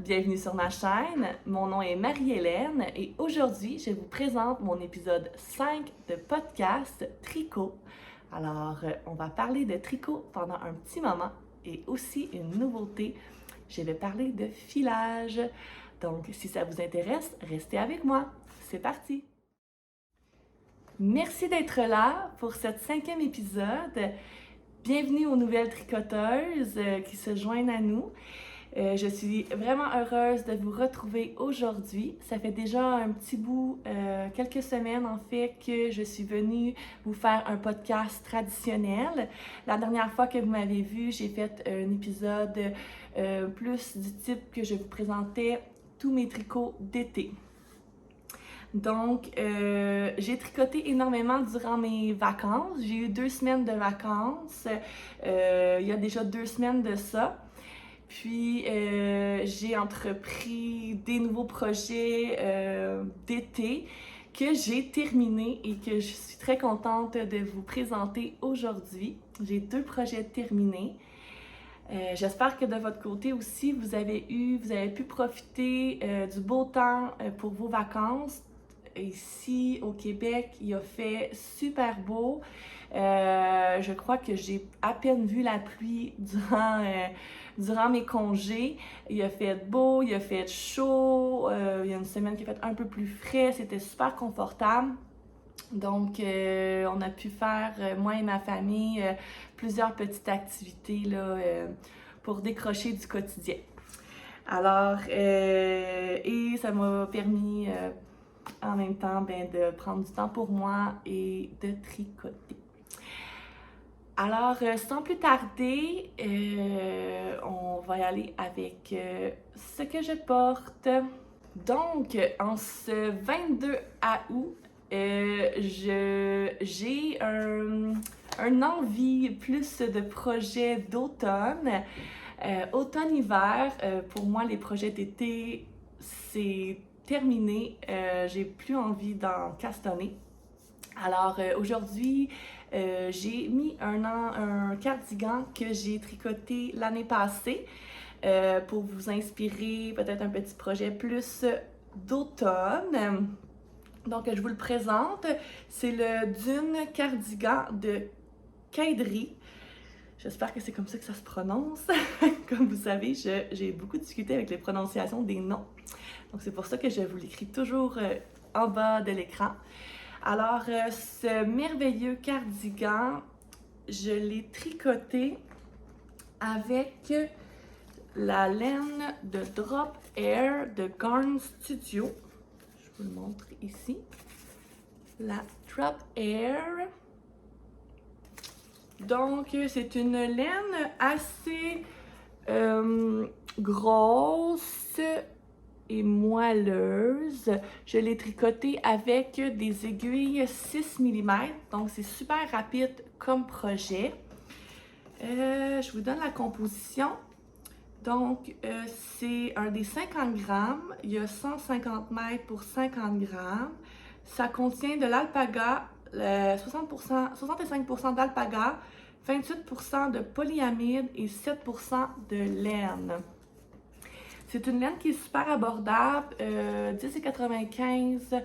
bienvenue sur ma chaîne. Mon nom est Marie-Hélène et aujourd'hui, je vous présente mon épisode 5 de podcast Tricot. Alors, on va parler de tricot pendant un petit moment et aussi une nouveauté, je vais parler de filage. Donc, si ça vous intéresse, restez avec moi. C'est parti! Merci d'être là pour ce 5e épisode. Bienvenue aux nouvelles tricoteuses qui se joignent à nous. Je suis vraiment heureuse de vous retrouver aujourd'hui. Ça fait déjà un petit bout, quelques semaines en fait, que je suis venue vous faire un podcast traditionnel. La dernière fois que vous m'avez vu, j'ai fait un épisode plus du type que je vous présentais tous mes tricots d'été. Donc, j'ai tricoté énormément durant mes vacances. J'ai eu 2 semaines de vacances. Il y a déjà 2 semaines de ça. Puis, j'ai entrepris des nouveaux projets d'été que j'ai terminés et que je suis très contente de vous présenter aujourd'hui. J'ai 2 projets terminés. J'espère que de votre côté aussi, vous avez pu profiter du beau temps pour vos vacances. Ici, au Québec, il a fait super beau. Je crois que j'ai à peine vu la pluie durant mes congés. Il a fait beau, il a fait chaud. Il y a une semaine qui a fait un peu plus frais. C'était super confortable. Donc, on a pu faire, moi et ma famille, plusieurs petites activités là, pour décrocher du quotidien. Alors, et ça m'a permis en même temps de prendre du temps pour moi et de tricoter. Alors, sans plus tarder, on va y aller avec ce que je porte. Donc, en ce 22 août, j'ai un envie plus de projets d'automne. Automne-hiver, pour moi, les projets d'été, c'est terminé. J'ai plus envie d'en castonner. Alors, aujourd'hui, j'ai mis un cardigan que j'ai tricoté l'année passée pour vous inspirer peut-être un petit projet plus d'automne. Donc, je vous le présente. C'est le Dune Cardigan de Caidry. J'espère que c'est comme ça que ça se prononce. Comme vous savez, j'ai beaucoup discuté avec les prononciations des noms. Donc, c'est pour ça que je vous l'écris toujours en bas de l'écran. Alors, ce merveilleux cardigan, je l'ai tricoté avec la laine de Drop Air de Garn Studio. Je vous le montre ici. La Drop Air. Donc, c'est une laine assez grosse et moelleuse. Je l'ai tricotée avec des aiguilles 6 mm, donc c'est super rapide comme projet. Je vous donne la composition. Donc, c'est un des 50 grammes. Il y a 150 mètres pour 50 grammes. Ça contient de l'alpaga, 65% d'alpaga, 28% de polyamide et 7% de laine. C'est une laine qui est super abordable, 10,95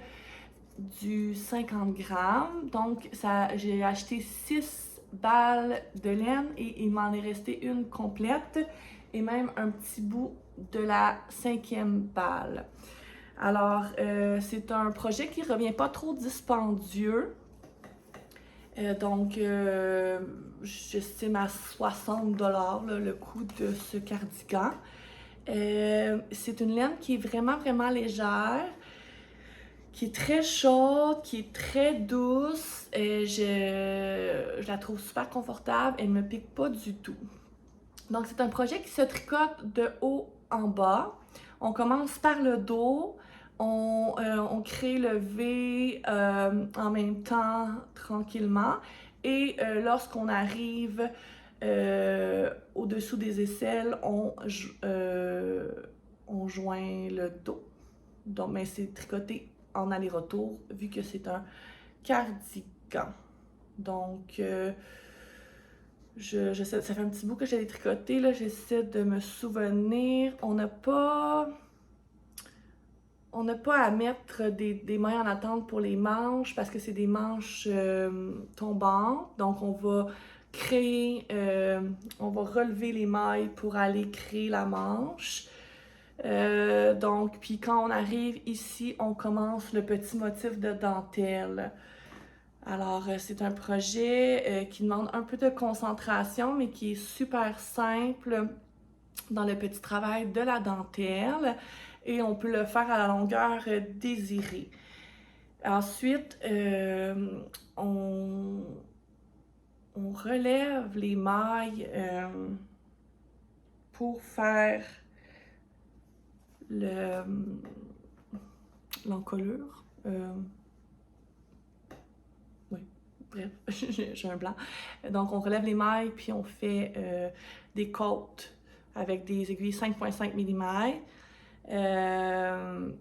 du 50 grammes. Donc, j'ai acheté 6 balles de laine et il m'en est resté une complète et même un petit bout de la 5e balle. Alors, c'est un projet qui ne revient pas trop dispendieux. Donc, j'estime à 60 $ le coût de ce cardigan. C'est une laine qui est vraiment, vraiment légère, qui est très chaude, qui est très douce. Je la trouve super confortable, elle ne me pique pas du tout. Donc, c'est un projet qui se tricote de haut en bas. On commence par le dos, on crée le V en même temps, tranquillement. Et lorsqu'on arrive au-dessous des aisselles, on joint le dos. Donc, mais c'est tricoté en aller-retour vu que c'est un cardigan. Donc, ça fait un petit bout que j'ai tricoté, là, j'essaie de me souvenir. On n'a pas à mettre des mailles en attente pour les manches parce que c'est des manches tombantes. Donc, on va relever les mailles pour aller créer la manche. Donc, puis quand on arrive ici, on commence le petit motif de dentelle. Alors, c'est un projet qui demande un peu de concentration, mais qui est super simple dans le petit travail de la dentelle. Et on peut le faire à la longueur désirée. Ensuite, on relève les mailles pour faire l'encolure. Oui, bref, j'ai un blanc. Donc, on relève les mailles, puis on fait des côtes avec des aiguilles 5,5 mm.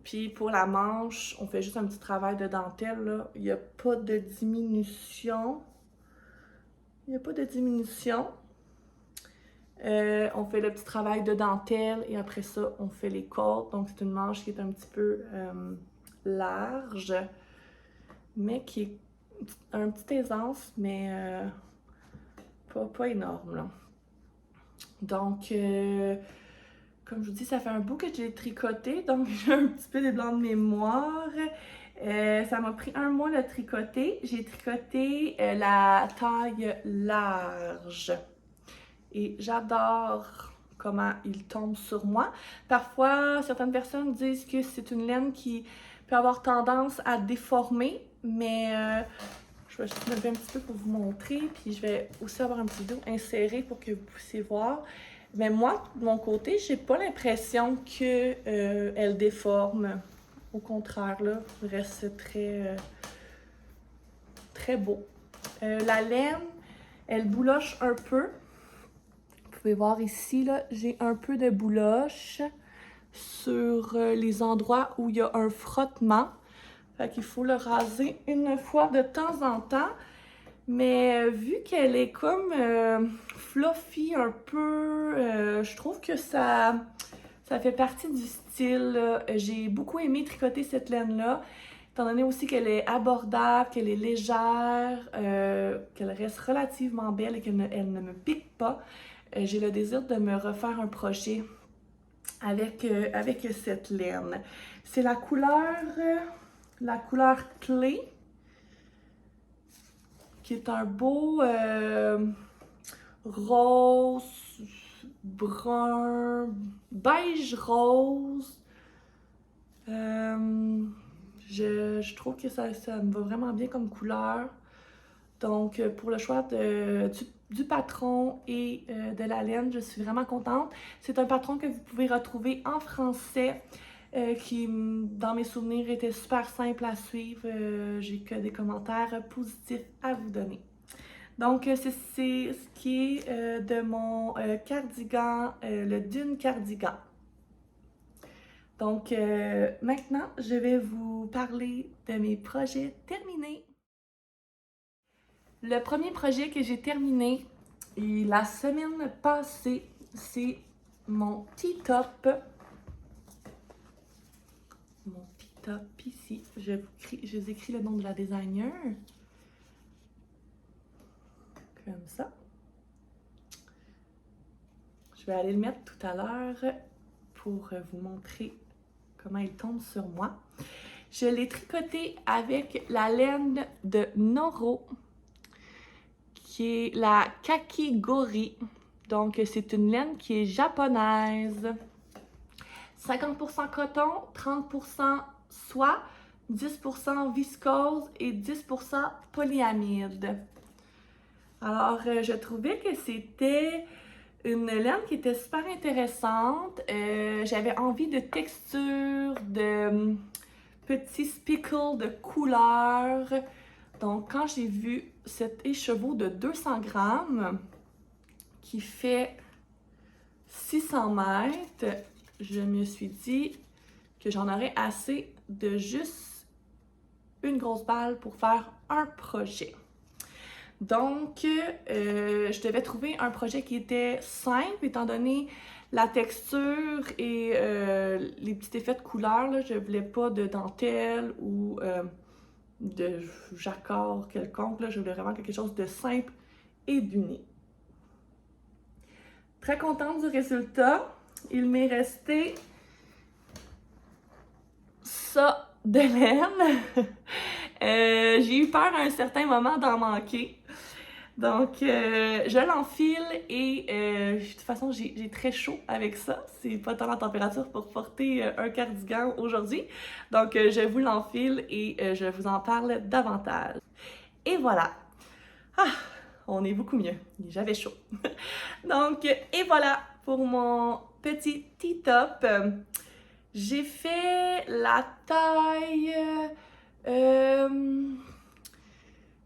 Puis pour la manche, on fait juste un petit travail de dentelle, là. Il n'y a pas de diminution. On fait le petit travail de dentelle et après ça, on fait les côtes. Donc, c'est une manche qui est un petit peu large, mais qui est un petit aisance, mais pas énorme, là. Donc, comme je vous dis, ça fait un bout que j'ai tricoté, donc j'ai un petit peu des blancs de mémoire. Ça m'a pris 1 mois de tricoter. J'ai tricoté la taille large. Et j'adore comment il tombe sur moi. Parfois, certaines personnes disent que c'est une laine qui peut avoir tendance à déformer, mais je vais juste me lever un petit peu pour vous montrer, puis je vais aussi avoir un petit dos inséré pour que vous puissiez voir. Mais moi, de mon côté, j'ai pas l'impression que elle déforme. Au contraire, là, il reste très beau. La laine, elle bouloche un peu. Vous pouvez voir ici, là, j'ai un peu de bouloche sur les endroits où il y a un frottement. Fait qu'il faut le raser une fois de temps en temps. Mais vu qu'elle est comme fluffy un peu, je trouve que ça fait partie du style, là. J'ai beaucoup aimé tricoter cette laine-là, étant donné aussi qu'elle est abordable, qu'elle est légère, qu'elle reste relativement belle et qu'elle ne me pique pas. J'ai le désir de me refaire un projet avec cette laine. C'est la couleur clé, qui est un beau rose, brun, beige rose. Je trouve que ça me va vraiment bien comme couleur. Donc, pour le choix du patron et de la laine, je suis vraiment contente. C'est un patron que vous pouvez retrouver en français, qui, dans mes souvenirs, était super simple à suivre. J'ai que des commentaires positifs à vous donner. Donc, c'est ce qui est de mon cardigan, le Dune Cardigan. Donc, maintenant, je vais vous parler de mes projets terminés. Le premier projet que j'ai terminé la semaine passée, c'est mon T-top. Mon T-top ici. Je vous écris le nom de la designer. Comme ça. Je vais aller le mettre tout à l'heure pour vous montrer comment il tombe sur moi. Je l'ai tricoté avec la laine de Noro, qui est la Kakigori. Donc, c'est une laine qui est japonaise. 50% coton, 30% soie, 10% viscose et 10% polyamide. Alors, je trouvais que c'était une laine qui était super intéressante. J'avais envie de texture, de petits spickles de couleurs. Donc, quand j'ai vu cet écheveau de 200 grammes qui fait 600 mètres, je me suis dit que j'en aurais assez de juste une grosse balle pour faire un projet. Donc, je devais trouver un projet qui était simple, étant donné la texture et les petits effets de couleur. Là, je voulais pas de dentelle ou de jacquard quelconque. Là, je voulais vraiment quelque chose de simple et d'unique. Très contente du résultat. Il m'est resté ça de laine. J'ai eu peur à un certain moment d'en manquer. Donc, je l'enfile et de toute façon, j'ai très chaud avec ça. C'est pas tant la température pour porter un cardigan aujourd'hui. Donc, je vous l'enfile et je vous en parle davantage. Et voilà. Ah, on est beaucoup mieux. J'avais chaud. Donc, et voilà pour mon petit tee-top. J'ai fait la taille...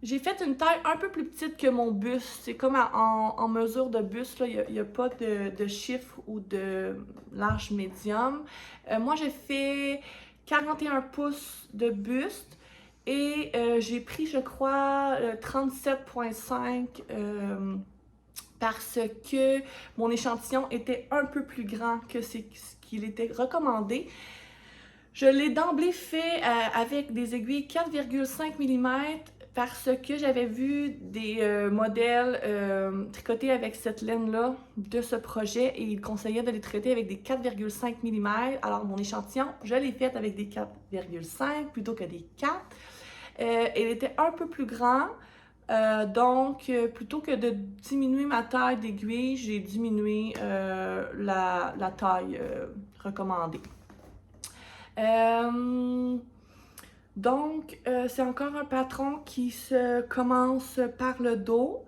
j'ai fait une taille un peu plus petite que mon buste. C'est comme en mesure de buste, il n'y a pas de chiffre ou de large médium. Moi, j'ai fait 41 pouces de buste et j'ai pris, je crois, 37,5 parce que mon échantillon était un peu plus grand que ce qu'il était recommandé. Je l'ai d'emblée fait avec des aiguilles 4,5 mm parce que j'avais vu des modèles tricotés avec cette laine-là de ce projet et ils conseillaient de les traiter avec des 4,5 mm. Alors mon échantillon, je l'ai fait avec des 4,5 plutôt que des 4. Il était un peu plus grand. Donc, plutôt que de diminuer ma taille d'aiguille, j'ai diminué la taille recommandée. Donc, c'est encore un patron qui se commence par le dos.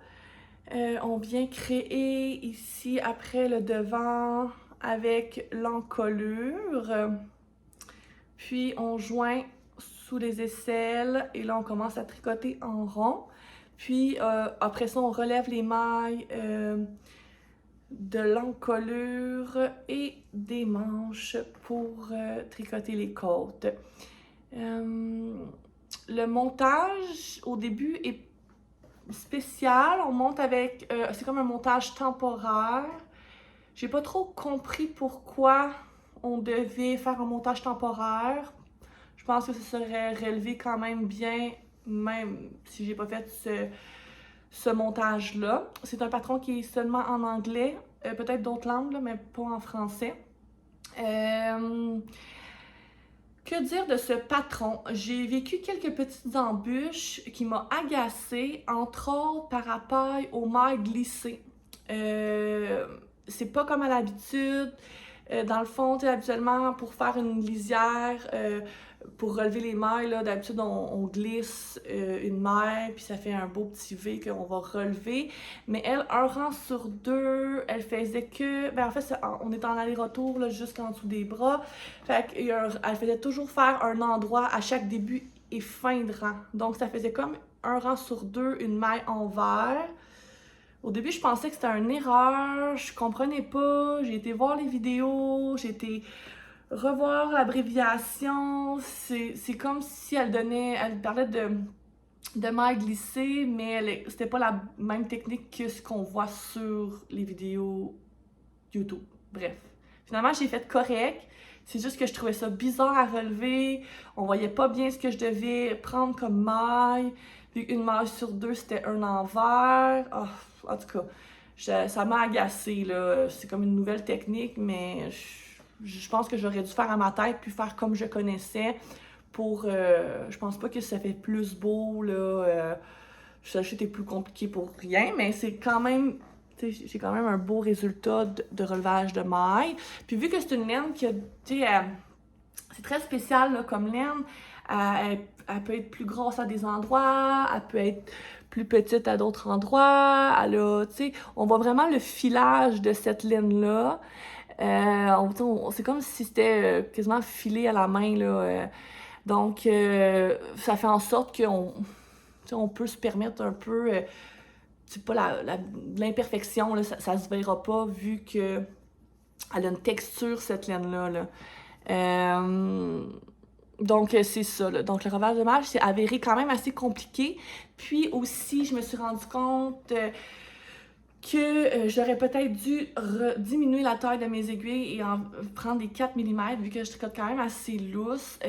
On vient créer ici après le devant avec l'encolure. Puis, on joint sous les aisselles et là, on commence à tricoter en rond. Puis, après ça, on relève les mailles de l'encolure et des manches pour tricoter les côtes. Le montage, au début, est spécial. On monte avec... c'est comme un montage temporaire. J'ai pas trop compris pourquoi on devait faire un montage temporaire. Je pense que ça serait relevé quand même bien, même si j'ai pas fait ce montage-là. C'est un patron qui est seulement en anglais, peut-être d'autres langues, là, mais pas en français. Que dire de ce patron? J'ai vécu quelques petites embûches qui m'ont agacée, entre autres par rapport aux mailles glissées. C'est pas comme à l'habitude. Dans le fond, habituellement, pour faire une lisière, pour relever les mailles, d'habitude, on glisse une maille, puis ça fait un beau petit V qu'on va relever. Mais elle, un rang sur deux, elle faisait que... Ben en fait, on est en aller-retour jusqu'en dessous des bras. Fait qu'elle faisait toujours faire un endroit à chaque début et fin de rang. Donc, ça faisait comme un rang sur deux, une maille en vert. Au début, je pensais que c'était une erreur, je comprenais pas, j'ai été voir les vidéos, j'ai été revoir l'abréviation. C'est comme si elle parlait de mailles glissées, mais c'était pas la même technique que ce qu'on voit sur les vidéos YouTube. Bref, finalement, j'ai fait correct. C'est juste que je trouvais ça bizarre à relever. On voyait pas bien ce que je devais prendre comme maille. Vu qu'une maille sur deux, c'était un envers. Oh, en tout cas, ça m'a agacée, là. C'est comme une nouvelle technique, mais je pense que j'aurais dû faire à ma tête puis faire comme je connaissais pour... je pense pas que ça fait plus beau, là. Ça c'était plus compliqué pour rien, mais c'est quand même... J'ai quand même un beau résultat de relevage de mailles. Puis vu que c'est une laine qui a... c'est très spécial là, comme laine. Elle peut être plus grosse à des endroits, elle peut être plus petite à d'autres endroits. On voit vraiment le filage de cette laine-là. C'est comme si c'était quasiment filé à la main, là. Donc, ça fait en sorte on peut se permettre un peu... c'est pas l'imperfection, là, ça se verra pas vu que elle a une texture, cette laine-là. Là. Donc, c'est ça, là. Donc, le reversage de marge s'est avéré quand même assez compliqué. Puis aussi, je me suis rendu compte que j'aurais peut-être dû diminuer la taille de mes aiguilles et en prendre des 4 mm, vu que je tricote quand même assez lousse,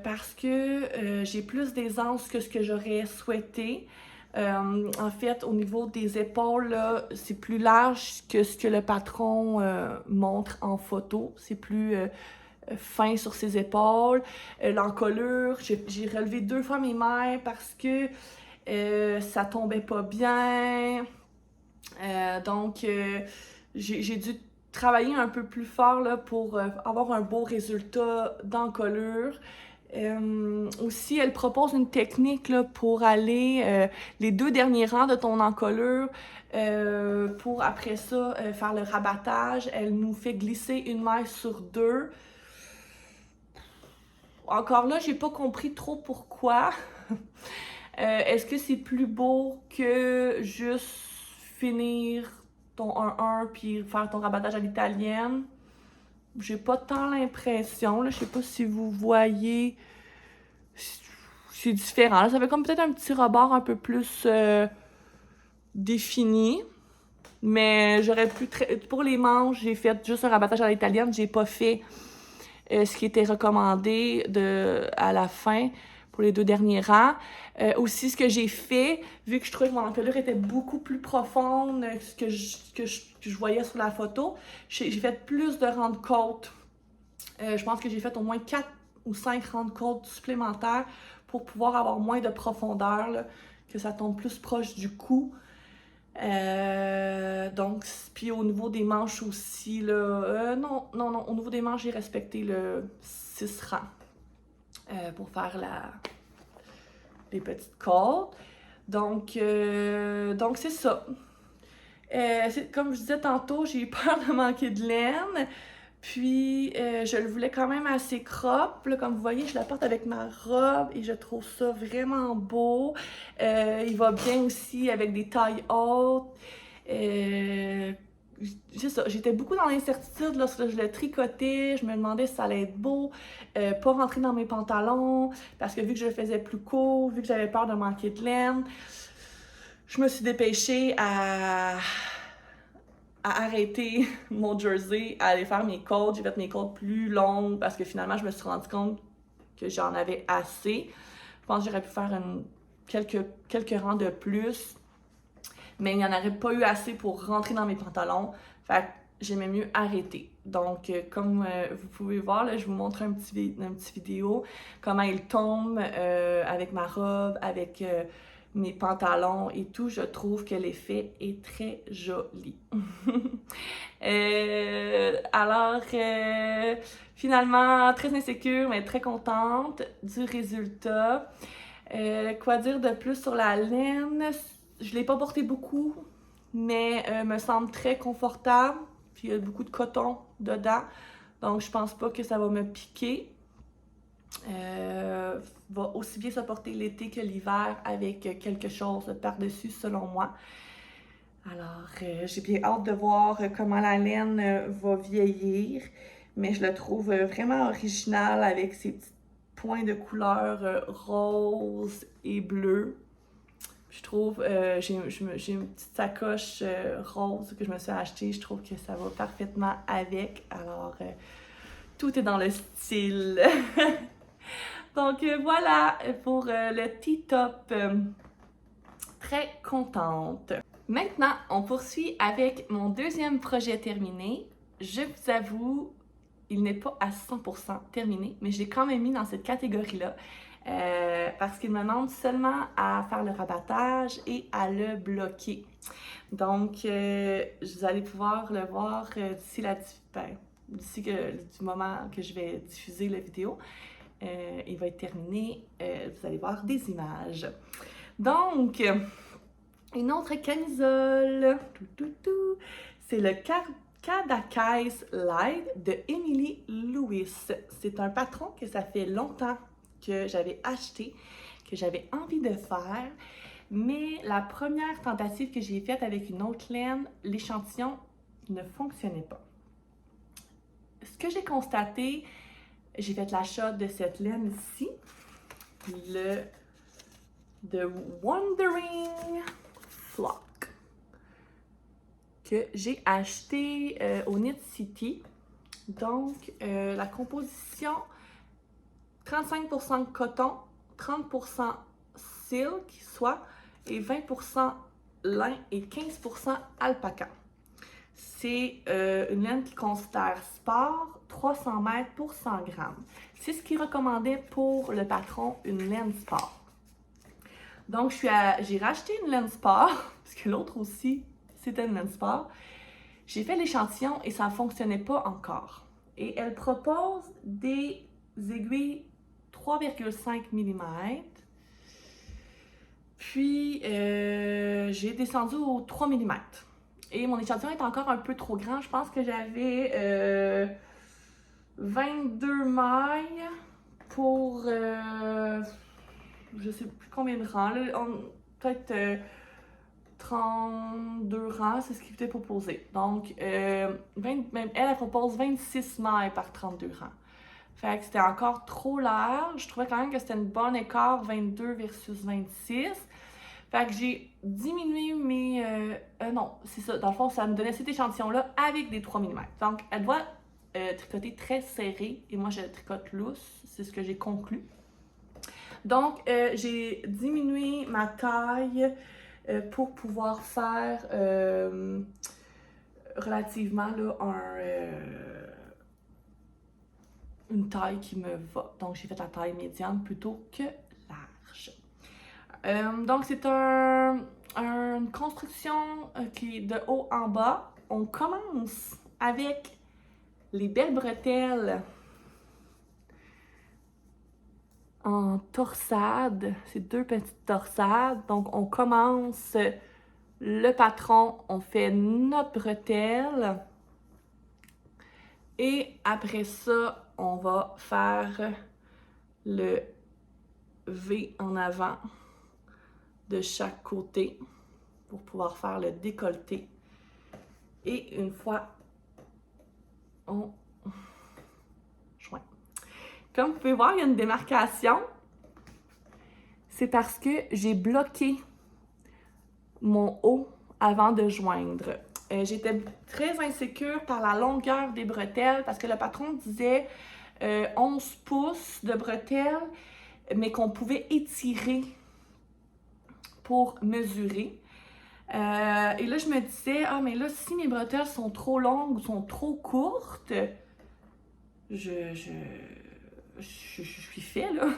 parce que j'ai plus d'aisance que ce que j'aurais souhaité. En fait, au niveau des épaules, là, c'est plus large que ce que le patron montre en photo. C'est plus fin sur ses épaules. L'encolure, j'ai relevé 2 fois mes mailles parce que ça tombait pas bien. Donc, j'ai dû travailler un peu plus fort là, pour avoir un beau résultat d'encolure. Aussi, elle propose une technique là, pour aller les 2 derniers rangs de ton encolure pour après ça faire le rabattage. Elle nous fait glisser une maille sur 2. Encore là, j'ai pas compris trop pourquoi. Est-ce que c'est plus beau que juste finir ton 1-1 puis faire ton rabattage à l'italienne? J'ai pas tant l'impression, là. Je sais pas si vous voyez. C'est différent. Là, ça fait comme peut-être un petit rebord un peu plus défini. Mais j'aurais pu. Pour les manches, j'ai fait juste un rabattage à l'italienne. J'ai pas fait ce qui était recommandé à la fin pour les 2 derniers rangs. Aussi, ce que j'ai fait, vu que je trouvais que mon encolure était beaucoup plus profonde que je voyais sur la photo, j'ai fait plus de rangs de côte. Je pense que j'ai fait au moins 4 ou 5 rangs de côte supplémentaires pour pouvoir avoir moins de profondeur, là, que ça tombe plus proche du cou. Donc, puis au niveau des manches aussi, là, non, au niveau des manches, j'ai respecté le 6 rangs pour faire les petites côtes. Donc c'est ça. Comme je disais tantôt, j'ai eu peur de manquer de laine. Puis, je le voulais quand même assez crop. Là, comme vous voyez, je la porte avec ma robe et je trouve ça vraiment beau. Il va bien aussi avec des tailles hautes. C'est ça, j'étais beaucoup dans l'incertitude lorsque je le tricotais. Je me demandais si ça allait être beau, pas rentrer dans mes pantalons, parce que vu que je le faisais plus court, vu que j'avais peur de manquer de laine, je me suis dépêchée à arrêter mon jersey, à aller faire mes côtes. J'ai fait mes côtes plus longues parce que finalement, je me suis rendu compte que j'en avais assez. Je pense que j'aurais pu faire quelques rangs de plus, mais il n'y en aurait pas eu assez pour rentrer dans mes pantalons. Fait que j'aimais mieux arrêter. Donc, comme vous pouvez voir, là, je vous montre un petit vidéo, comment il tombe avec ma robe, avec mes pantalons et tout. Je trouve que l'effet est très joli. Alors, finalement, très insécure, mais très contente du résultat. Quoi dire de plus sur la laine? Je ne l'ai pas portée beaucoup, mais me semble très confortable. Puis il y a beaucoup de coton dedans, donc je pense pas que ça va me piquer. Va aussi bien se porter l'été que l'hiver avec quelque chose par-dessus, selon moi. Alors, j'ai bien hâte de voir comment la laine va vieillir, mais je le trouve vraiment original avec ses petits points de couleur rose et bleu. Je trouve, j'ai une petite sacoche rose que je me suis achetée. Je trouve que ça va parfaitement avec. Alors, tout est dans le style. Donc, voilà pour le T-top. Très contente. Maintenant, on poursuit avec mon deuxième projet terminé. Je vous avoue, il n'est pas à 100% terminé, mais je l'ai quand même mis dans cette catégorie-là. Parce qu'il me demande seulement à faire le rabattage et à le bloquer. Donc, vous allez pouvoir le voir d'ici du moment que je vais diffuser la vidéo. Il va être terminé. Vous allez voir des images. Donc, une autre camisole. C'est le Cada-Case Light de Emily Lewis. C'est un patron que ça fait longtemps que j'avais acheté, que j'avais envie de faire, mais la première tentative que j'ai faite avec une autre laine, l'échantillon ne fonctionnait pas. Ce que j'ai constaté j'ai fait l'achat de cette laine ici, le The Wandering Flock, que j'ai acheté au Knit City. Donc, la composition, 35% coton, 30% silk, soie, et 20% lin et 15% alpaca. C'est une laine qui considère sport, 300 mètres pour 100 grammes. C'est ce qu'il recommandait pour le patron, une laine sport. Donc, j'ai racheté une laine sport, parce que l'autre aussi, c'était une laine sport. J'ai fait l'échantillon et ça ne fonctionnait pas encore. Et elle propose des aiguilles 3,5 mm. Puis, j'ai descendu au 3 mm. Et mon échantillon est encore un peu trop grand. Je pense que j'avais 22 mailles pour je sais plus combien de rangs. Peut-être 32 rangs, c'est ce qui était proposé. Donc, même elle propose 26 mailles par 32 rangs. Fait que c'était encore trop large. Je trouvais quand même que c'était une bonne écart, 22 versus 26. Fait que j'ai diminué mes... non, c'est ça. Dans le fond, ça me donnait cet échantillon-là avec des 3 mm. Donc, elle doit tricoter très serré. Et moi, je tricote lousse. C'est ce que j'ai conclu. Donc, j'ai diminué ma taille pour pouvoir faire relativement là, une taille qui me va. Donc, j'ai fait la taille médiane plutôt que large. Donc, c'est une construction qui est de haut en bas. On commence avec les belles bretelles en torsade. C'est 2 petites torsades. Donc, on commence le patron, on fait notre bretelle. Et après ça, on va faire le V en avant de chaque côté pour pouvoir faire le décolleté. Et une fois, on joint. Comme vous pouvez voir, il y a une démarcation. C'est parce que j'ai bloqué mon haut avant de joindre. J'étais très insécure par la longueur des bretelles parce que le patron disait 11 pouces de bretelles, mais qu'on pouvait étirer pour mesurer. Et là, je me disais, ah, mais là, si mes bretelles sont trop longues ou sont trop courtes, je suis fait, là.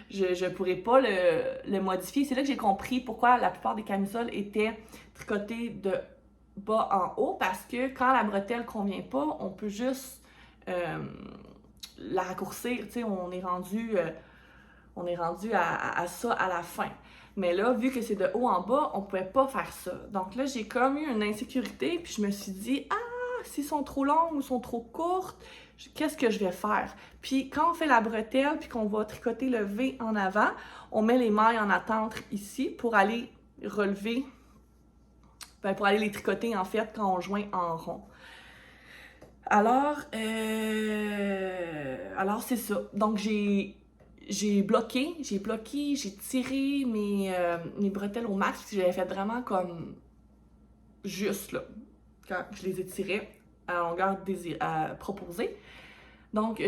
Je pourrais pas le modifier. C'est là que j'ai compris pourquoi la plupart des camisoles étaient tricotées de bas en haut, parce que quand la bretelle convient pas, on peut juste la raccourcir. Tu sais, on est rendu à ça à la fin. Mais là, vu que c'est de haut en bas, on pouvait pas faire ça. Donc là, j'ai comme eu une insécurité, puis je me suis dit, ah, s'ils sont trop longues ou sont trop courtes, qu'est-ce que je vais faire? Puis quand on fait la bretelle, puis qu'on va tricoter le V en avant, on met les mailles en attente ici pour aller relever, pour aller les tricoter en fait quand on joint en rond. Alors c'est ça. Donc j'ai bloqué, j'ai tiré mes bretelles au max, parce que j'avais fait vraiment comme juste là, quand je les ai tirées à la longueur proposée. Donc,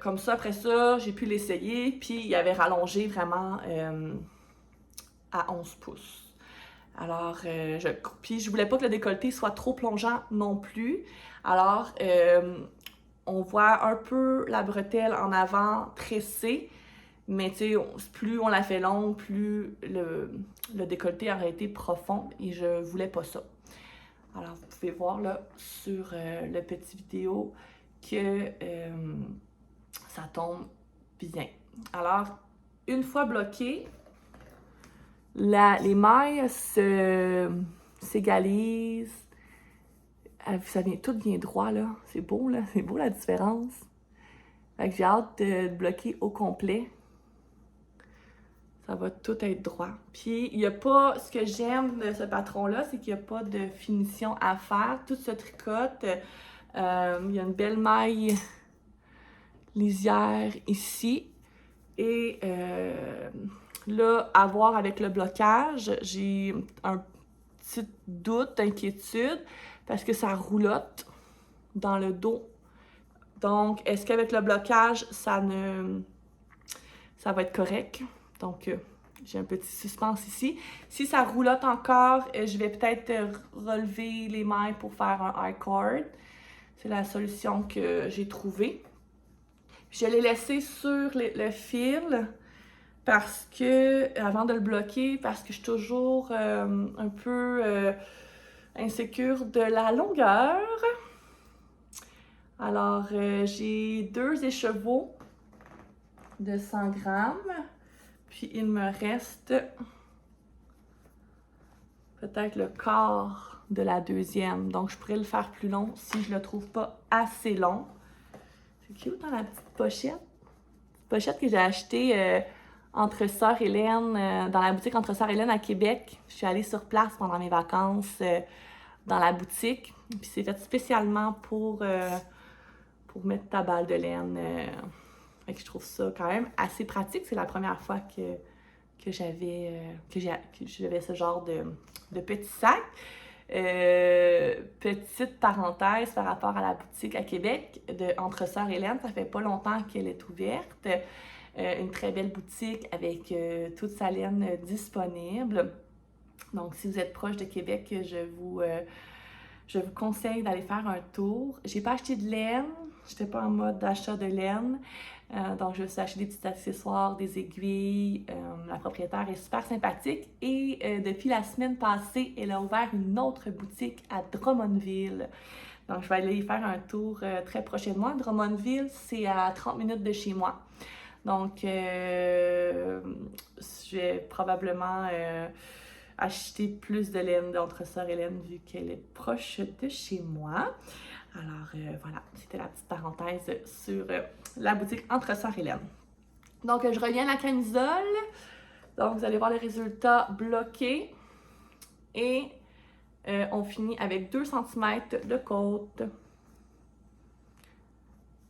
comme ça, après ça, j'ai pu l'essayer, puis il avait rallongé vraiment à 11 pouces. Alors, puis je voulais pas que le décolleté soit trop plongeant non plus. Alors, on voit un peu la bretelle en avant tressée, mais tu sais, plus on la fait longue, plus le décolleté aurait été profond et je voulais pas ça. Alors, vous pouvez voir là sur le petit vidéo que ça tombe bien. Alors, une fois bloqué, les mailles s'égalisent. Tout vient droit, là. C'est beau, là. C'est beau, la différence. Fait que j'ai hâte de le bloquer au complet. Ça va tout être droit. Puis, il n'y a pas... Ce que j'aime de ce patron-là, c'est qu'il n'y a pas de finition à faire. Tout se tricote. Il y a une belle maille lisière ici. Et là, à voir avec le blocage, j'ai un petit doute, inquiétude, parce que ça roulotte dans le dos. Donc, est-ce qu'avec le blocage, ça va être correct? Donc, j'ai un petit suspense ici. Si ça roulotte encore, je vais peut-être relever les mailles pour faire un I-cord. C'est la solution que j'ai trouvée. Je l'ai laissé sur le fil parce que, avant de le bloquer, parce que je suis toujours un peu insécure de la longueur. Alors, j'ai 2 écheveaux de 100 grammes. Puis, il me reste peut-être le quart de la deuxième. Donc, je pourrais le faire plus long si je ne le trouve pas assez long. C'est cute dans la petite pochette. Pochette que j'ai achetée entre Sœur Hélène, dans la boutique Entre Sœur Hélène à Québec. Je suis allée sur place pendant mes vacances dans la boutique. Puis c'est fait spécialement pour mettre ta balle de laine. Fait que je trouve ça quand même assez pratique. C'est la première fois que j'avais ce genre de petit sac. Petite parenthèse par rapport à la boutique à Québec de Entre Sœur Hélène, ça fait pas longtemps qu'elle est ouverte. Une très belle boutique avec toute sa laine disponible. Donc, si vous êtes proche de Québec, je vous conseille d'aller faire un tour. J'ai pas acheté de laine, j'étais pas en mode d'achat de laine. Donc, je me suis acheté des petits accessoires, des aiguilles. La propriétaire est super sympathique. Et depuis la semaine passée, elle a ouvert une autre boutique à Drummondville. Donc, je vais aller y faire un tour très prochainement. Drummondville, c'est à 30 minutes de chez moi. Donc, je vais probablement acheter plus de laine d'Entre Sœur Hélène vu qu'elle est proche de chez moi. Alors, voilà, c'était la petite parenthèse sur la boutique Entre Sœur Hélène. Donc, je reviens à la camisole. Donc, vous allez voir les résultats bloqués. Et on finit avec 2 cm de côte.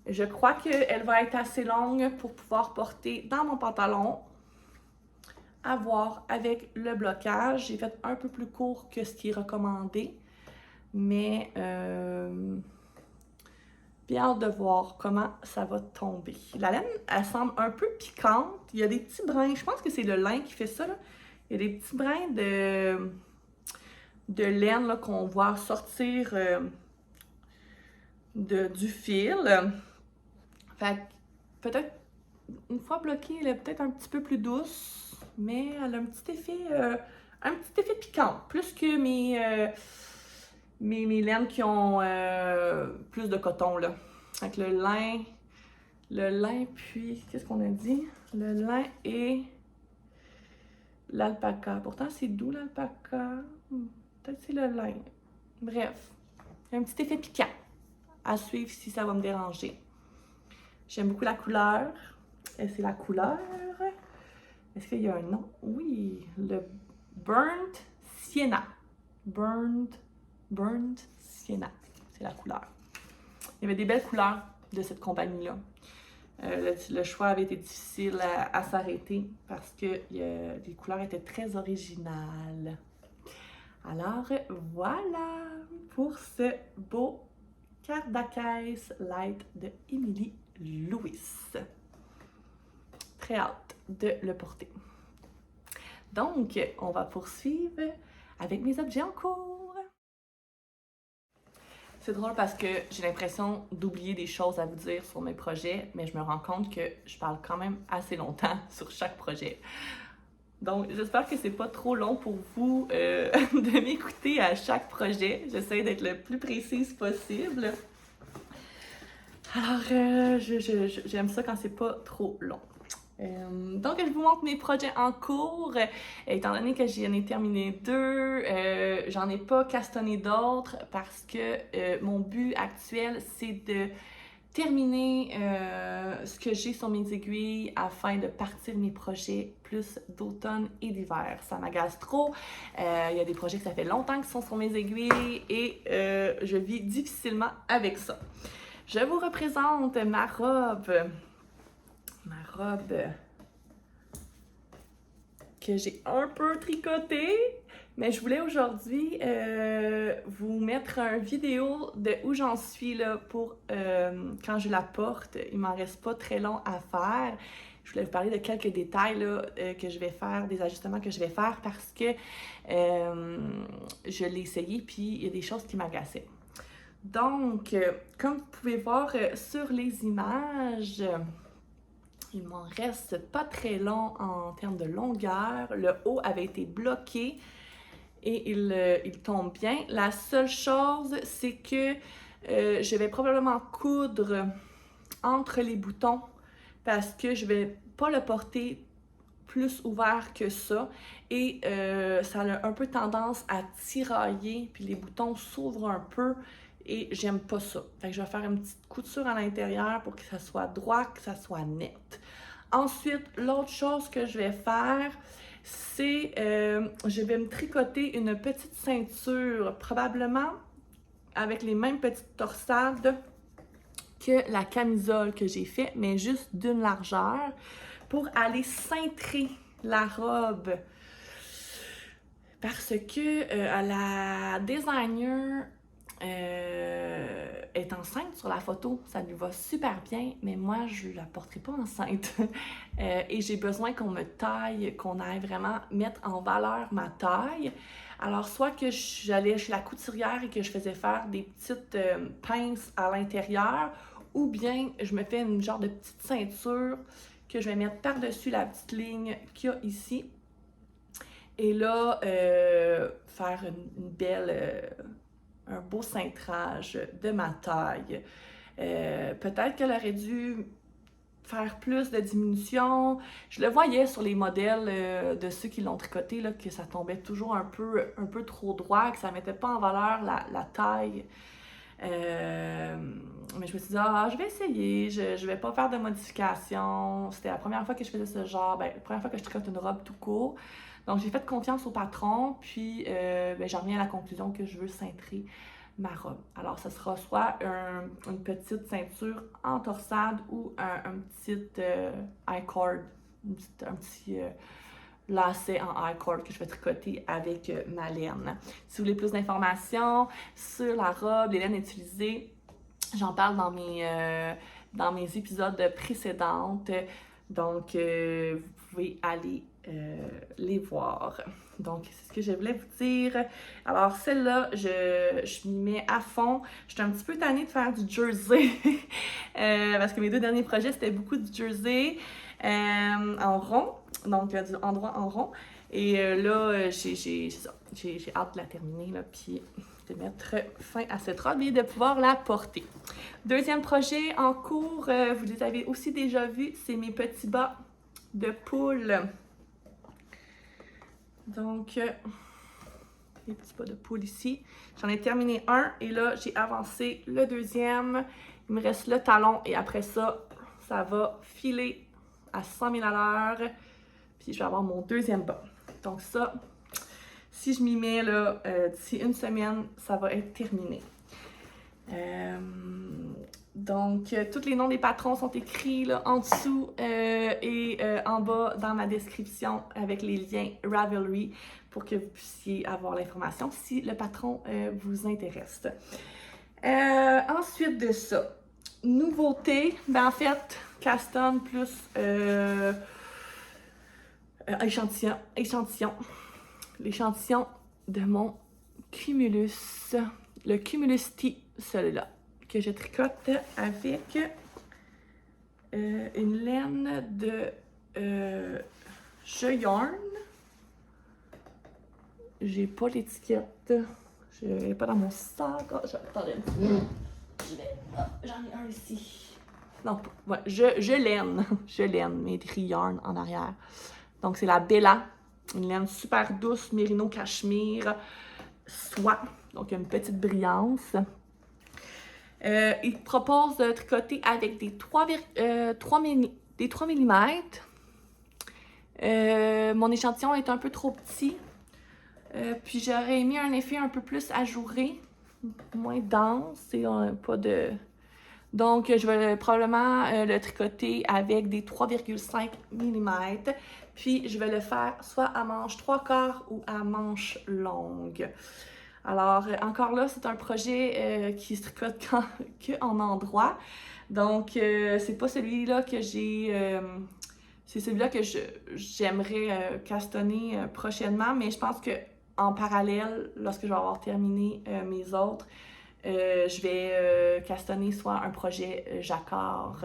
Je crois qu'elle va être assez longue pour pouvoir porter dans mon pantalon. À voir avec le blocage. J'ai fait un peu plus court que ce qui est recommandé. Mais bien hâte de voir comment ça va tomber. La laine, elle semble un peu piquante. Il y a des petits brins. Je pense que c'est le lin qui fait ça, là. Il y a des petits brins de laine là, qu'on voit sortir du fil. Fait que peut-être, une fois bloquée, elle est peut-être un petit peu plus douce, mais elle a un petit effet piquant, plus que mes laines qui ont plus de coton, là. Fait que le lin, puis, qu'est-ce qu'on a dit? Le lin et l'alpaca. Pourtant, c'est doux, l'alpaca. Peut-être c'est le lin. Bref, il y a un petit effet piquant à suivre si ça va me déranger. J'aime beaucoup la couleur. Et c'est la couleur. Est-ce qu'il y a un nom? Oui, le Burnt Sienna. Burnt Sienna. C'est la couleur. Il y avait des belles couleurs de cette compagnie-là. Le choix avait été difficile à s'arrêter parce que les couleurs étaient très originales. Alors, voilà pour ce beau Cardacaise Light de Emily Lewis. Très hâte de le porter. Donc, on va poursuivre avec mes objets en cours. C'est drôle parce que j'ai l'impression d'oublier des choses à vous dire sur mes projets, mais je me rends compte que je parle quand même assez longtemps sur chaque projet. Donc, j'espère que c'est pas trop long pour vous de m'écouter à chaque projet. J'essaie d'être le plus précise possible. Alors, j'aime ça quand c'est pas trop long. Donc, je vous montre mes projets en cours. Étant donné que j'en ai terminé 2, j'en ai pas castonné d'autres parce que mon but actuel, c'est de terminer ce que j'ai sur mes aiguilles afin de partir mes projets plus d'automne et d'hiver. Ça m'agace trop. Il y a des projets que ça fait longtemps qu'ils sont sur mes aiguilles et je vis difficilement avec ça. je vous représente ma robe. Ma robe que j'ai un peu tricotée. Mais je voulais aujourd'hui vous mettre une vidéo de où j'en suis là, pour quand je la porte. Il m'en reste pas très long à faire. Je voulais vous parler de quelques détails là, que je vais faire, des ajustements que je vais faire parce que je l'ai essayé puis il y a des choses qui m'agaçaient. Donc, comme vous pouvez voir sur les images, il m'en reste pas très long en termes de longueur. Le haut avait été bloqué. Et il tombe bien. La seule chose, c'est que je vais probablement coudre entre les boutons parce que je vais pas le porter plus ouvert que ça et ça a un peu tendance à tirailler puis les boutons s'ouvrent un peu et j'aime pas ça. Fait que je vais faire une petite couture à l'intérieur pour que ça soit droit, que ça soit net. Ensuite, l'autre chose que je vais faire, c'est je vais me tricoter une petite ceinture, probablement avec les mêmes petites torsades que la camisole que j'ai fait, mais juste d'une largeur, pour aller cintrer la robe. Parce que la designer est enceinte sur la photo, ça lui va super bien, mais moi je la porterai pas enceinte. Et j'ai besoin qu'on me taille, qu'on aille vraiment mettre en valeur ma taille. Alors soit que j'allais chez la couturière et que je faisais faire des petites pinces à l'intérieur, ou bien je me fais une genre de petite ceinture que je vais mettre par-dessus la petite ligne qu'il y a ici. Et là, faire une belle... un beau cintrage de ma taille. Peut-être qu'elle aurait dû faire plus de diminution. Je le voyais sur les modèles de ceux qui l'ont tricoté, là, que ça tombait toujours un peu trop droit, que ça ne mettait pas en valeur la taille. Mais je me suis dit, je vais essayer, je vais pas faire de modifications. C'était la première fois que je faisais ce genre, la première fois que je tricote une robe tout court. Donc, j'ai fait confiance au patron, puis j'en reviens à la conclusion que je veux cintrer ma robe. Alors, ce sera soit une petite ceinture en torsade ou un petit I-cord, un petit lacet en I-cord que je vais tricoter avec ma laine. Si vous voulez plus d'informations sur la robe, les laines utilisées, j'en parle dans mes épisodes précédents. Donc, vous pouvez aller les voir. Donc, c'est ce que je voulais vous dire. Alors, celle-là, je m'y mets à fond. Je suis un petit peu tannée de faire du jersey parce que mes deux derniers projets, c'était beaucoup du jersey en rond. Donc, du endroit en rond. Et là, j'ai hâte de la terminer, là, puis de mettre fin à cette robe et de pouvoir la porter. Deuxième projet en cours, vous les avez aussi déjà vus, c'est mes petits bas de poule. Donc, les petits bas de poule ici. J'en ai terminé un et là, j'ai avancé le deuxième. Il me reste le talon et après ça, ça va filer à 100 000 à l'heure. Puis, je vais avoir mon deuxième bas. Donc ça, si je m'y mets là, d'ici une semaine, ça va être terminé. Donc, tous les noms des patrons sont écrits là, en dessous et en bas dans ma description avec les liens Ravelry pour que vous puissiez avoir l'information si le patron vous intéresse. Ensuite de ça, nouveauté, en fait, custom plus échantillon. L'échantillon de mon Cumulus, le Cumulus T, celui-là, que je tricote avec une laine de Je Yarn. J'ai pas l'étiquette, je l'ai pas dans mon sac. Attendez, j'en ai un ici. Non, ouais, je laine, mais écrit Yarn en arrière. Donc c'est la Bella, une laine super douce, mérino cachemire, soie, donc il y a une petite brillance. Il propose de tricoter avec des 3 mm. Mon échantillon est un peu trop petit. Puis j'aurais aimé un effet un peu plus ajouré, moins dense et pas de Donc, je vais probablement le tricoter avec des 3,5 mm. Puis, je vais le faire soit à manche 3/4 ou à manche longue. Alors, encore là, c'est un projet qui se tricote qu'en endroit. Donc, c'est pas celui-là que j'ai... c'est celui-là que j'aimerais castonner prochainement, mais je pense que en parallèle, lorsque je vais avoir terminé mes autres, je vais castonner soit un projet jacquard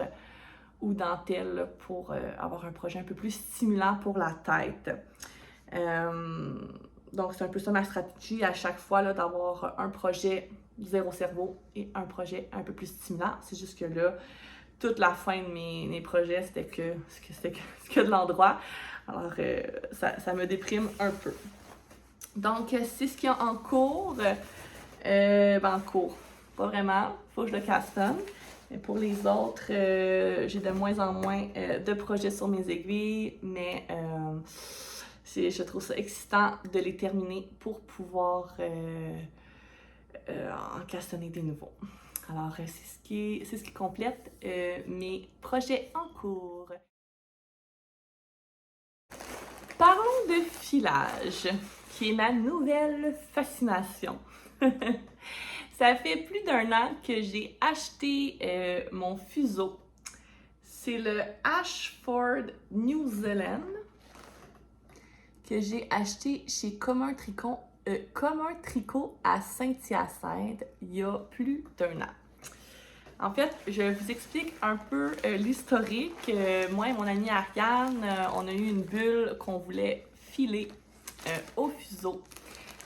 ou dentelle pour avoir un projet un peu plus stimulant pour la tête. Donc, c'est un peu ça ma stratégie à chaque fois, là, d'avoir un projet zéro cerveau et un projet un peu plus stimulant. C'est juste que là, toute la fin de mes projets, c'était que de l'endroit. Alors, ça me déprime un peu. Donc, c'est ce qu'il y a en cours. En cours, pas vraiment. Faut que je le castonne. Mais pour les autres, j'ai de moins en moins de projets sur mes aiguilles, mais je trouve ça excitant de les terminer pour pouvoir en castonner des nouveaux. Alors, c'est ce qui complète mes projets en cours. Parlons de filage, qui est ma nouvelle fascination. Ça fait plus d'1 an que j'ai acheté mon fuseau. C'est le Ashford New Zealand que j'ai acheté chez Commun Tricot à Saint-Hyacinthe il y a plus d'1 an. En fait, je vous explique un peu l'historique. Moi et mon amie Ariane, on a eu une bulle qu'on voulait filer au fuseau.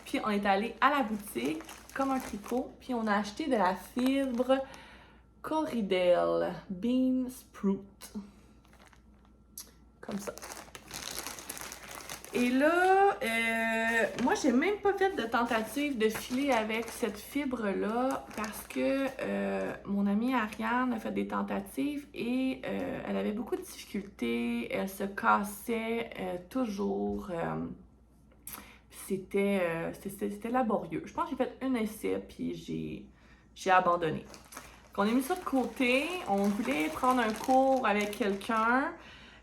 Puis on est allé à la boutique, comme un tricot, puis on a acheté de la fibre Corridel Bean Sprout. Comme ça. Et là, moi, j'ai même pas fait de tentative de filer avec cette fibre-là parce que mon amie Ariane a fait des tentatives et elle avait beaucoup de difficultés. Elle se cassait toujours. C'était laborieux. Je pense que j'ai fait un essai puis j'ai abandonné. Donc, on a mis ça de côté. On voulait prendre un cours avec quelqu'un.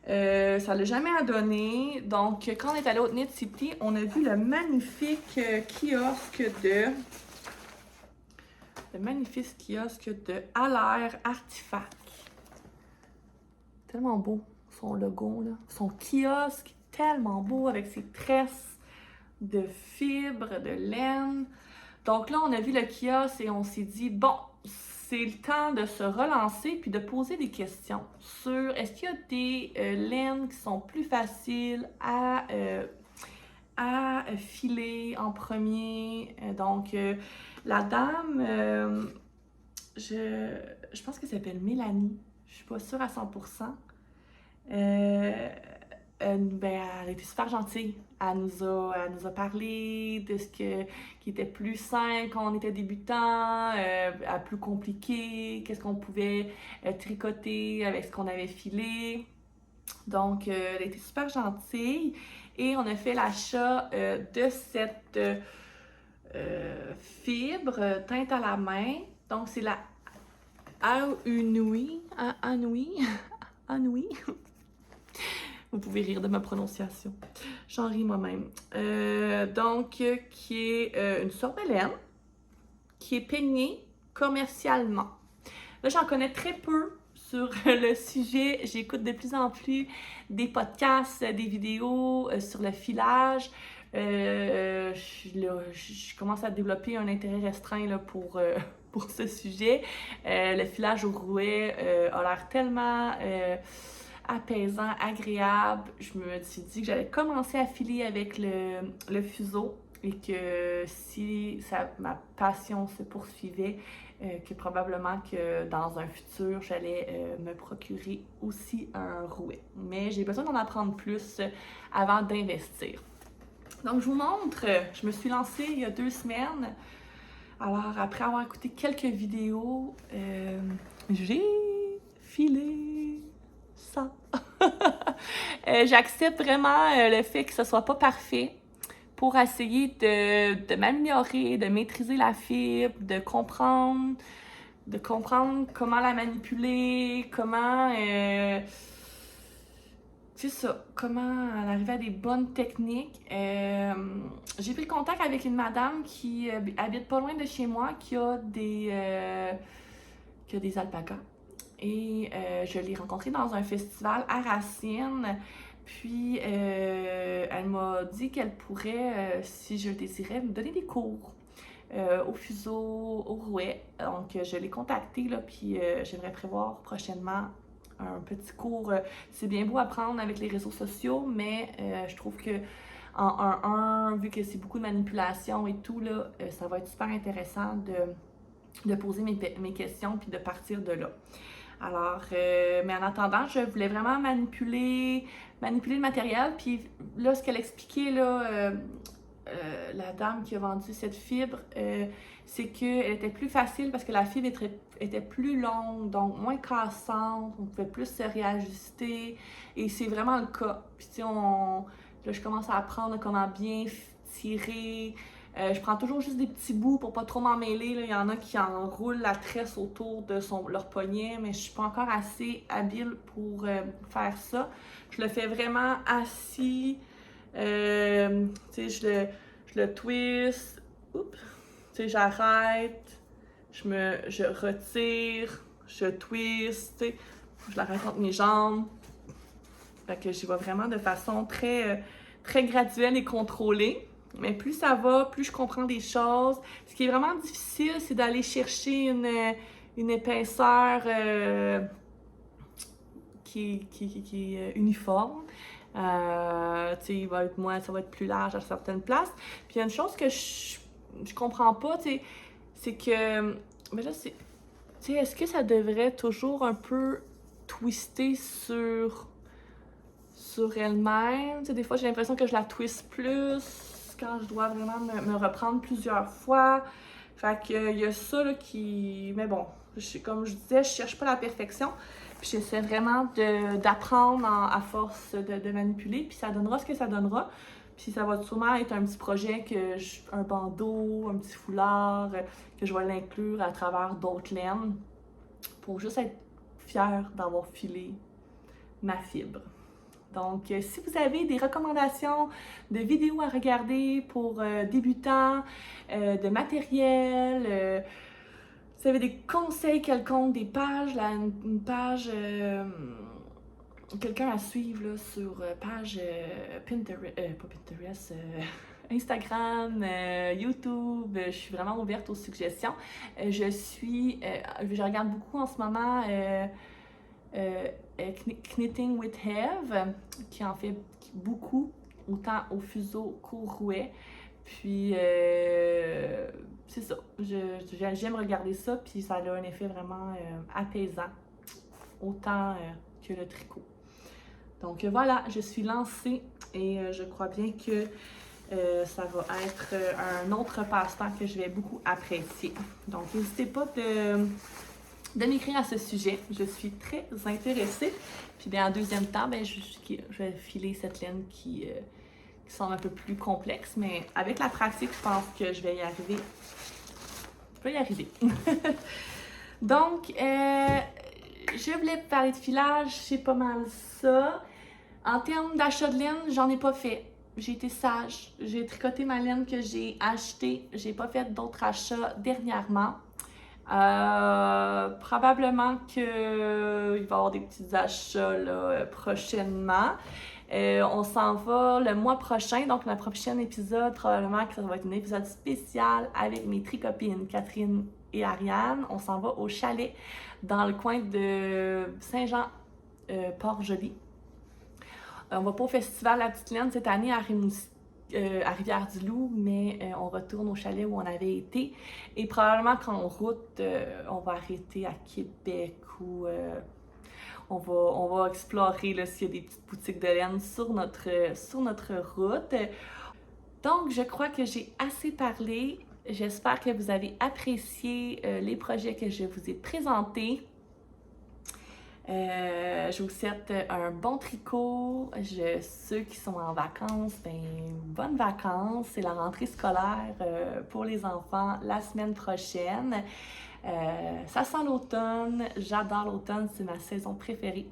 Ça l'a jamais donné. Donc, quand on est allé au Knit City, on a vu le magnifique kiosque de Allaire Artifact. Tellement beau, son logo, là. Son kiosque, tellement beau avec ses tresses de fibres, de laine. Donc là, on a vu le kiosque et on s'est dit, bon, c'est le temps de se relancer puis de poser des questions sur est-ce qu'il y a des laines qui sont plus faciles à filer en premier. Donc, la dame, je pense qu'elle s'appelle Mélanie. Je suis pas sûre à 100%. Elle était super gentille. Elle nous a parlé de qui était plus simple quand on était débutant, à plus compliqué, qu'est-ce qu'on pouvait tricoter avec ce qu'on avait filé. Donc, elle était super gentille et on a fait l'achat de cette fibre teinte à la main. Donc, c'est la Anhui. Vous pouvez rire de ma prononciation. J'en ris moi-même. Donc, qui est une sorte de laine qui est peignée commercialement. Là, j'en connais très peu sur le sujet. J'écoute de plus en plus des podcasts, des vidéos sur le filage. Je commence à développer un intérêt restreint là, pour ce sujet. Le filage au rouet a l'air tellement apaisant, agréable. Je me suis dit que j'allais commencer à filer avec le fuseau et que si ma passion se poursuivait, que probablement que dans un futur, j'allais me procurer aussi un rouet. Mais j'ai besoin d'en apprendre plus avant d'investir. Donc, je vous montre, je me suis lancée il y a 2 semaines. Alors, après avoir écouté quelques vidéos, j'ai filé ça. J'accepte vraiment le fait que ce soit pas parfait pour essayer de m'améliorer, de maîtriser la fibre, de comprendre, de comprendre comment la manipuler, comment... c'est ça, comment arriver à des bonnes techniques. J'ai pris contact avec une madame qui habite pas loin de chez moi, qui a des alpacas. Et je l'ai rencontrée dans un festival à Racine. Puis, elle m'a dit qu'elle pourrait, si je le désirais, me donner des cours au fuseau, au rouet. Donc, je l'ai contactée, là, puis j'aimerais prévoir prochainement un petit cours. C'est bien beau apprendre avec les réseaux sociaux, mais je trouve que en 1-1, vu que c'est beaucoup de manipulation et tout, là, ça va être super intéressant de poser mes questions puis de partir de là. Alors, mais en attendant, je voulais vraiment manipuler le matériel. Puis là, ce qu'elle expliquait, là, la dame qui a vendu cette fibre, c'est qu'elle était plus facile parce que la fibre était plus longue, donc moins cassante, on pouvait plus se réajuster. Et c'est vraiment le cas. Puis tu sais, là, je commence à apprendre comment bien tirer. Je prends toujours juste des petits bouts pour pas trop m'en mêler. Là. Il y en a qui enroulent la tresse autour de leur poignet, mais je suis pas encore assez habile pour faire ça. Je le fais vraiment assis. Tu sais, je le twist. Oups. Tu sais, j'arrête. Je retire. Je twist. Tu sais, je l'arrête entre mes jambes. Fait que j'y vais vraiment de façon très, très graduelle et contrôlée. Mais plus ça va, plus je comprends des choses. Ce qui est vraiment difficile, c'est d'aller chercher une épaisseur qui est uniforme. Tu sais, ça va être plus large à certaines places. Puis il y a une chose que je comprends pas, tu sais, c'est que, mais là, tu sais, est-ce que ça devrait toujours un peu twister sur elle-même? Tu sais, des fois, j'ai l'impression que je la twiste plus quand je dois vraiment me reprendre plusieurs fois. Fait que il y a ça là, qui... Mais bon, comme je disais, je cherche pas la perfection. Puis j'essaie vraiment d'apprendre à force de manipuler. Puis ça donnera ce que ça donnera. Puis ça va sûrement être un petit projet, un bandeau, un petit foulard, que je vais l'inclure à travers d'autres laines pour juste être fière d'avoir filé ma fibre. Donc, si vous avez des recommandations de vidéos à regarder pour débutants, de matériel, si vous avez des conseils quelconques, des pages, là, une page, quelqu'un à suivre là, sur page Pinterest, pas Pinterest, Instagram, YouTube, je suis vraiment ouverte aux suggestions. Je regarde beaucoup en ce moment Knitting with Eve, qui en fait beaucoup, autant au fuseau qu'au rouet. Puis, c'est ça. J'aime regarder ça, puis ça a un effet vraiment apaisant, autant que le tricot. Donc voilà, je suis lancée et je crois bien que ça va être un autre passe-temps que je vais beaucoup apprécier. Donc n'hésitez pas de m'écrire à ce sujet. Je suis très intéressée. Puis bien, en deuxième temps, ben, je vais filer cette laine qui semble un peu plus complexe, mais avec la pratique, je pense que je vais y arriver. Je vais y arriver. Donc, je voulais parler de filage, c'est pas mal ça. En termes d'achat de laine, j'en ai pas fait. J'ai été sage. J'ai tricoté ma laine que j'ai achetée. J'ai pas fait d'autres achats dernièrement. Probablement qu'il va y avoir des petits achats là, prochainement. On s'en va le mois prochain, donc le prochain épisode, probablement que ça va être un épisode spécial avec mes tricopines Catherine et Ariane. On s'en va au chalet dans le coin de Saint-Jean-Port-Joli. On va pas au festival La Petite Laine cette année à Rivière-du-Loup, mais on retourne au chalet où on avait été. Et probablement qu'en route, on va arrêter à Québec ou on va explorer là, s'il y a des petites boutiques de laine sur notre route. Donc, je crois que j'ai assez parlé. J'espère que vous avez apprécié les projets que je vous ai présentés. Je vous souhaite un bon tricot. Ceux qui sont en vacances, bonnes vacances. C'est la rentrée scolaire pour les enfants la semaine prochaine. Ça sent l'automne. J'adore l'automne, c'est ma saison préférée.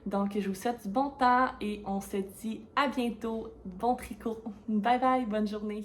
Donc, je vous souhaite du bon temps et on se dit à bientôt. Bon tricot. Bye bye, bonne journée.